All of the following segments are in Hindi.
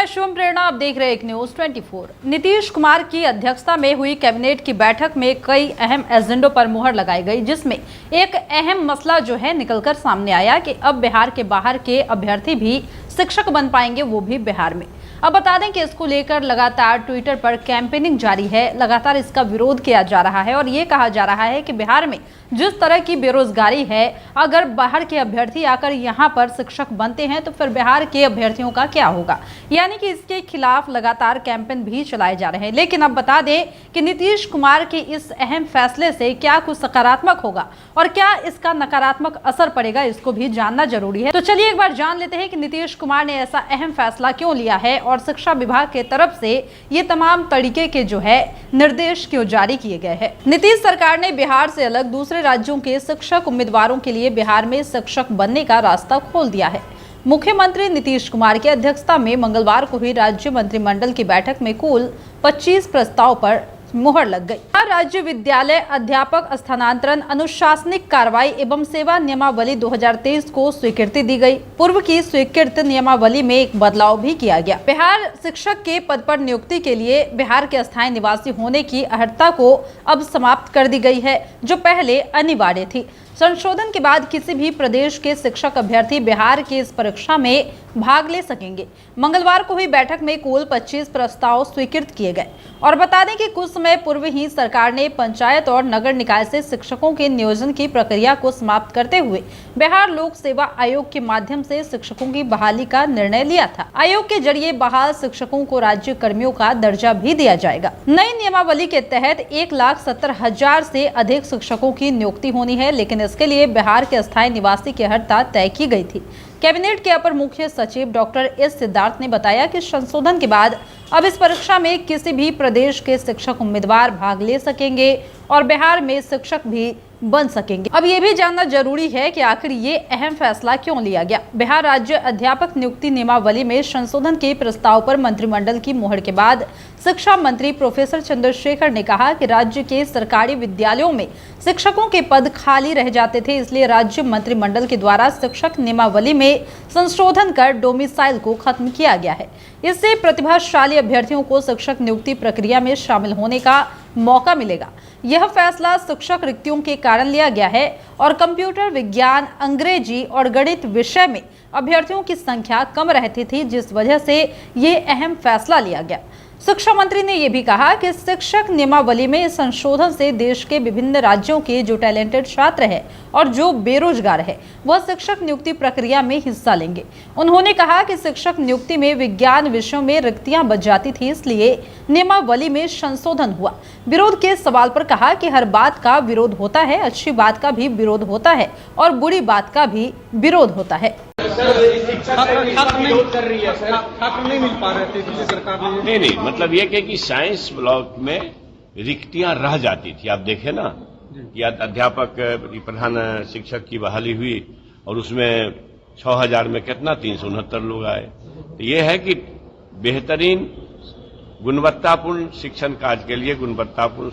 शिवम प्रेरणा, आप देख रहे हैं एक न्यूज 24। नीतीश कुमार की अध्यक्षता में हुई कैबिनेट की बैठक में कई अहम एजेंडों पर मुहर लगाई गई, जिसमें एक अहम मसला जो है निकलकर सामने आया कि अब बिहार के बाहर के अभ्यर्थी भी शिक्षक बन पाएंगे, वो भी बिहार में। अब बता दें कि इसको लेकर लगातार ट्विटर पर कैंपेनिंग जारी है, लगातार इसका विरोध किया जा रहा है और ये कहा जा रहा है कि बिहार में जिस तरह की बेरोजगारी है, अगर बाहर के अभ्यर्थी आकर यहाँ पर शिक्षक बनते हैं तो फिर बिहार के अभ्यर्थियों का क्या होगा। यानी कि इसके खिलाफ लगातार कैंपेन भी चलाए जा रहे हैं। लेकिन अब बता दें कि नीतीश कुमार के इस अहम फैसले से क्या कुछ सकारात्मक होगा और क्या इसका नकारात्मक असर पड़ेगा, इसको भी जानना जरूरी है। तो चलिए एक बार जान लेते हैं कि नीतीश कुमार ने ऐसा अहम फैसला क्यों लिया है और शिक्षा विभाग के तरफ से ये तमाम तरीके के जो है निर्देश क्यों जारी किए गए हैं। नीतीश सरकार ने बिहार से अलग दूसरे राज्यों के शिक्षक उम्मीदवारों के लिए बिहार में शिक्षक बनने का रास्ता खोल दिया है। मुख्यमंत्री नीतीश कुमार की अध्यक्षता में मंगलवार को हुई राज्य मंत्रिमंडल की बैठक में कुल 25 प्रस्ताव पर मुहर लग गई। राज्य विद्यालय अध्यापक स्थानांतरण अनुशासनिक कार्रवाई एवं सेवा नियमावली 2023 को स्वीकृति दी गई। पूर्व की स्वीकृत नियमावली में एक बदलाव भी किया गया। बिहार शिक्षक के पद पर नियुक्ति के लिए बिहार के अस्थायी निवासी होने की अर्हता को अब समाप्त कर दी गई है, जो पहले अनिवार्य थी। संशोधन के बाद किसी भी प्रदेश के शिक्षक अभ्यर्थी बिहार की इस परीक्षा में भाग ले सकेंगे। मंगलवार को हुई बैठक में कुल 25 प्रस्ताव स्वीकृत किए गए और बता दें कि कुछ समय पूर्व ही सरकार ने पंचायत और नगर निकाय से शिक्षकों के नियोजन की प्रक्रिया को समाप्त करते हुए बिहार लोक सेवा आयोग के माध्यम से शिक्षकों की बहाली का निर्णय लिया था। आयोग के जरिए बहाल शिक्षकों को राज्य कर्मियों का दर्जा भी दिया जाएगा। नई नियमावली के तहत 1,70,000 से अधिक शिक्षकों की नियुक्ति होनी है, लेकिन इसके लिए बिहार के अस्थायी निवासी की अर्हता तय की गई थी। कैबिनेट के अपर मुख्य सचिव डॉक्टर एस सिद्धार्थ ने बताया कि संशोधन के बाद अब इस परीक्षा में किसी भी प्रदेश के शिक्षक उम्मीदवार भाग ले सकेंगे और बिहार में शिक्षक भी बन सकेंगे। अब ये भी जानना जरूरी है कि आखिर ये अहम फैसला क्यों लिया गया। बिहार राज्य अध्यापक नियुक्ति नियमावली में संशोधन के प्रस्ताव पर मंत्रिमंडल की मुहर के बाद शिक्षा मंत्री प्रोफेसर चंद्रशेखर ने कहा कि राज्य के सरकारी विद्यालयों में शिक्षकों के पद खाली रह जाते थे, इसलिए राज्य मंत्रिमंडल के द्वारा शिक्षक नियमावली में संशोधन कर डोमिसाइल को खत्म किया गया है। इससे प्रतिभाशाली अभ्यर्थियों को शिक्षक नियुक्ति प्रक्रिया में शामिल होने का मौका मिलेगा। यह फैसला शिक्षक रिक्तियों के कारण लिया गया है और कंप्यूटर विज्ञान, अंग्रेजी और गणित विषय में अभ्यर्थियों की संख्या कम रहती थी, जिस वजह से ये अहम फैसला लिया गया। शिक्षा मंत्री ने यह भी कहा कि शिक्षक नियमावली में संशोधन से देश के विभिन्न राज्यों के जो टैलेंटेड छात्र हैं और जो बेरोजगार है, वह शिक्षक नियुक्ति प्रक्रिया में हिस्सा लेंगे। उन्होंने कहा कि शिक्षक नियुक्ति में विज्ञान विषयों में रिक्तियां बच जाती थी, इसलिए नियमावली में संशोधन हुआ। विरोध के सवाल पर कहा कि हर बात का विरोध होता है, अच्छी बात का भी विरोध होता है और बुरी बात का भी विरोध होता है। नहीं मिल पा रहे थे सरकार ने। नहीं, मतलब ये कि साइंस ब्लॉक में रिक्तियां रह जाती थी। आप देखें ना कि अध्यापक प्रधान शिक्षक की बहाली हुई और उसमें 6,000 में कितना 369 लोग आए। तो ये है कि बेहतरीन गुणवत्तापूर्ण शिक्षण कार्य के लिए गुणवत्तापूर्ण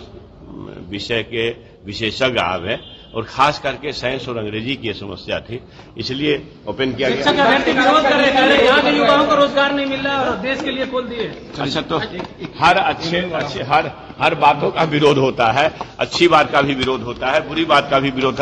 विषय के विशेषज्ञ आए और खास करके साइंस और अंग्रेजी की समस्या थी, इसलिए ओपन किया गया। शिक्षक अभ्यर्थी विरोध कर रहे हैं, यहाँ के युवाओं को रोजगार नहीं मिल रहा है और देश के लिए खोल दिए। अच्छा, तो हर बातों का विरोध होता है, अच्छी बात का भी विरोध होता है, बुरी बात का भी विरोध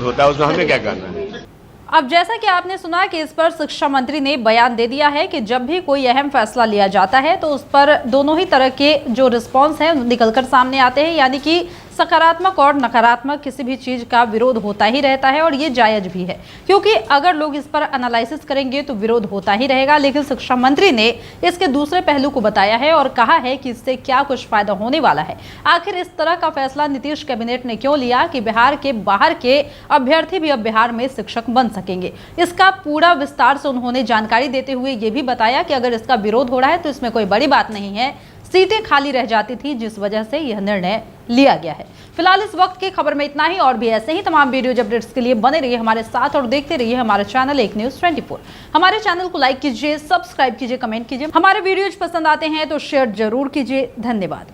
होता है, उसमें हमें क्या करना है। अब जैसा कि आपने सुना कि इस पर शिक्षा मंत्री ने बयान दे दिया है कि जब भी कोई अहम फैसला लिया जाता है तो उस पर दोनों ही तरह के जो रिस्पॉन्स हैं निकलकर सामने आते हैं, यानी कि सकारात्मक और नकारात्मक किसी भी चीज का विरोध होता ही रहता है और ये जायज भी है, क्योंकि अगर लोग इस पर एनालिसिस करेंगे तो विरोध होता ही रहेगा। लेकिन शिक्षा मंत्री ने इसके दूसरे पहलू को बताया है और कहा है कि इससे क्या कुछ फायदा होने वाला है। आखिर इस तरह का फैसला नीतीश कैबिनेट ने क्यों लिया कि बिहार के बाहर के अभ्यर्थी भी अब बिहार में शिक्षक बन सकेंगे, इसका पूरा विस्तार से उन्होंने जानकारी देते हुए ये भी बताया कि अगर इसका विरोध हो रहा है तो इसमें कोई बड़ी बात नहीं है, सीटें खाली रह जाती थी, जिस वजह से यह निर्णय लिया गया है। फिलहाल इस वक्त की खबर में इतना ही, और भी ऐसे ही तमाम वीडियो अपडेट्स के लिए बने रहिए हमारे साथ और देखते रहिए हमारा चैनल एक न्यूज 24। हमारे चैनल को लाइक कीजिए, सब्सक्राइब कीजिए, कमेंट कीजिए। हमारे वीडियोज पसंद आते हैं तो शेयर जरूर कीजिए। धन्यवाद।